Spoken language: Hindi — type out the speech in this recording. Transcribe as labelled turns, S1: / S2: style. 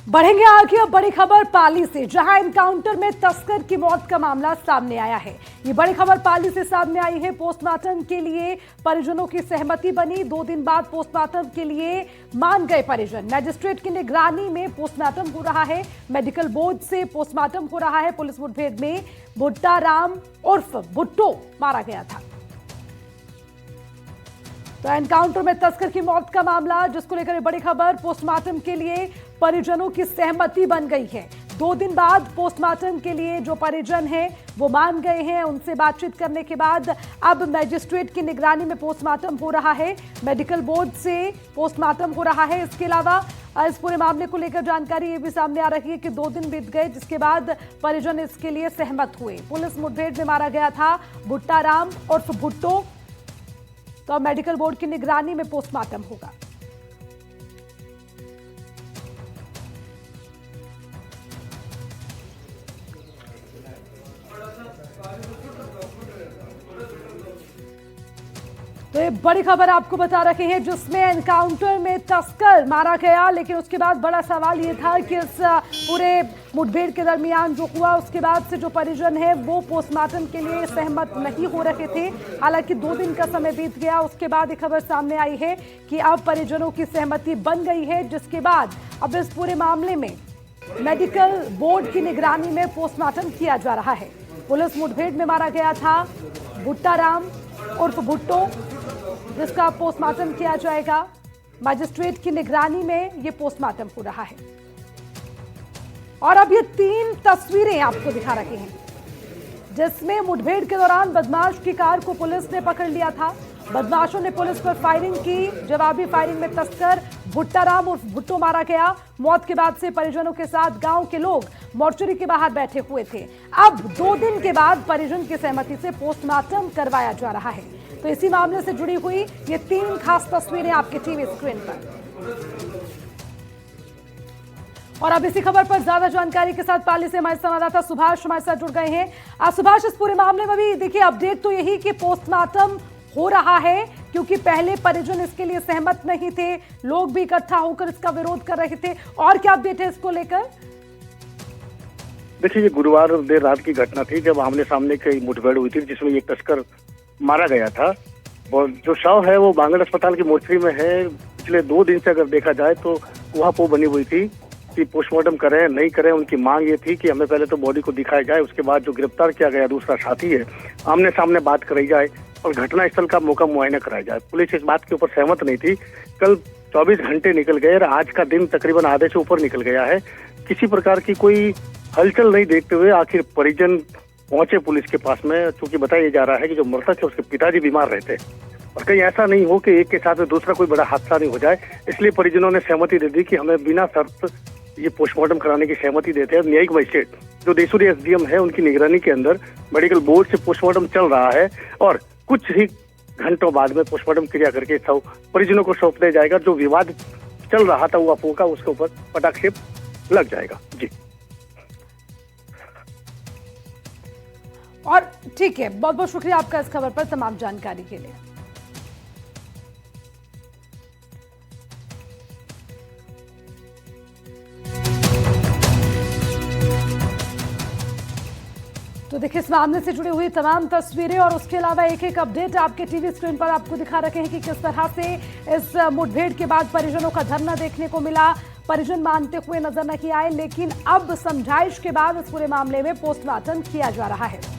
S1: बढ़ेंगे आगे। अब बड़ी खबर पाली से, जहां एनकाउंटर में तस्कर की मौत का मामला सामने आया है। ये बड़ी खबर पाली से सामने आई है। पोस्टमार्टम के लिए परिजनों की सहमति बनी। 2 दिन बाद पोस्टमार्टम के लिए मान गए परिजन। मैजिस्ट्रेट की निगरानी में पोस्टमार्टम हो रहा है। मेडिकल बोर्ड से पोस्टमार्टम हो रहा है। पुलिस मुठभेड़ में भुट्टा राम उर्फ भुट्टो मारा गया था। तो एनकाउंटर में तस्कर की मौत का मामला, जिसको लेकर बड़ी खबर। पोस्टमार्टम के लिए परिजनों की सहमति बन गई है। 2 दिन बाद पोस्टमार्टम के लिए जो परिजन हैं वो मान गए हैं। उनसे बातचीत करने के बाद अब मैजिस्ट्रेट की निगरानी में पोस्टमार्टम हो रहा है। मेडिकल बोर्ड से पोस्टमार्टम हो रहा है। इसके अलावा इस पूरे मामले को लेकर जानकारी ये भी सामने आ रही है कि 2 दिन बीत गए, जिसके बाद परिजन इसके लिए सहमत हुए। पुलिस मुठभेड़ में मारा गया था भुट्टा राम उर्फ भुट्टो। तो अब मेडिकल बोर्ड की निगरानी में पोस्टमार्टम होगा। तो ये बड़ी खबर आपको बता रहे हैं, जिसमें एनकाउंटर में तस्कर मारा गया। लेकिन उसके बाद बड़ा सवाल ये था कि इस पूरे मुठभेड़ के दरमियान जो हुआ, उसके बाद से जो परिजन है वो पोस्टमार्टम के लिए सहमत नहीं हो रहे थे। हालांकि 2 दिन का समय बीत गया। उसके बाद एक खबर सामने आई है कि अब परिजनों की सहमति बन गई है, जिसके बाद अब इस पूरे मामले में मेडिकल बोर्ड की निगरानी में पोस्टमार्टम किया जा रहा है। पुलिस मुठभेड़ में मारा गया था भुट्टा राम उर्फ भुट्टो, जिसका पोस्टमार्टम किया जाएगा। मैजिस्ट्रेट की निगरानी में यह पोस्टमार्टम हो रहा है। और अब ये 3 तस्वीरें आपको दिखा रहे हैं, जिसमें मुठभेड़ के दौरान बदमाश की कार को पुलिस ने पकड़ लिया था। बदमाशों ने पुलिस पर फायरिंग की। जवाबी फायरिंग में तस्कर भुट्टा राम उर्फ भुट्टो मारा गया। मौत के बाद से परिजनों के साथ गांव के लोग मोर्चरी के बाहर बैठे हुए थे। अब 2 दिन के बाद परिजन की सहमति से पोस्टमार्टम करवाया जा रहा है। तो इसी मामले से जुड़ी हुई ये 3 खास तस्वीरें आपके टीवी स्क्रीन पर। और अब इसी खबर पर ज्यादा जानकारी के साथ पाली से हमारे संवाददाता सुभाष हमारे साथ जुड़ गए हैं। सुभाष, इस पूरे मामले में भी देखिए अपडेट तो यही कि पोस्टमार्टम हो रहा है, क्योंकि पहले परिजन इसके लिए सहमत नहीं थे। लोग भी इकट्ठा होकर इसका विरोध कर रहे थे। और क्या अपडेट है इसको लेकर?
S2: देखिए, ये गुरुवार देर रात की घटना थी, जब आमने सामने की मुठभेड़ हुई थी, जिसमें एक तस्कर मारा गया था। और जो शव है वो बांगड़ अस्पताल की मोर्चरी में है। पिछले 2 दिन से अगर देखा जाए तो वहाँ पो बनी हुई थी कि पोस्टमार्टम करें नहीं करें। उनकी मांग ये थी कि हमें पहले तो बॉडी को दिखाया जाए, उसके बाद जो गिरफ्तार किया गया दूसरा साथी है, आमने सामने बात कराई जाए और घटनास्थल का मौका मुआयना कराया जाए। पुलिस इस बात के ऊपर सहमत नहीं थी। कल 24 घंटे निकल गए और आज का दिन तकरीबन आधे से ऊपर निकल गया है। किसी प्रकार की कोई हलचल नहीं देखते हुए आखिर परिजन पहुंचे पुलिस के पास में, क्योंकि बताया जा रहा है कि जो मृतक है उसके पिताजी बीमार रहते और कहीं ऐसा नहीं हो कि एक के साथ में दूसरा कोई बड़ा हादसा नहीं हो जाए। इसलिए परिजनों ने सहमति दे दी कि हमें बिना शर्त ये पोस्टमार्टम कराने की सहमति देते हैं। न्यायिक मजिस्ट्रेट जो देसूरी एसडीएम है, उनकी निगरानी के अंदर मेडिकल बोर्ड से पोस्टमार्टम चल रहा है और कुछ ही घंटों बाद में पोस्टमार्टम क्रिया करके शव परिजनों को सौंप दिया जाएगा। जो विवाद चल रहा था वो अफवाह का, उसके ऊपर पटाक्षेप लग जाएगा। जी,
S1: और ठीक है, बहुत बहुत शुक्रिया आपका इस खबर पर तमाम जानकारी के लिए। तो देखिए, इस मामले से जुड़ी हुई तमाम तस्वीरें और उसके अलावा एक अपडेट आपके टीवी स्क्रीन पर आपको दिखा रखे हैं कि किस तरह से इस मुठभेड़ के बाद परिजनों का धरना देखने को मिला। परिजन मानते हुए नजर नहीं आए, लेकिन अब समझाइश के बाद इस पूरे मामले में पोस्टमार्टम किया जा रहा है।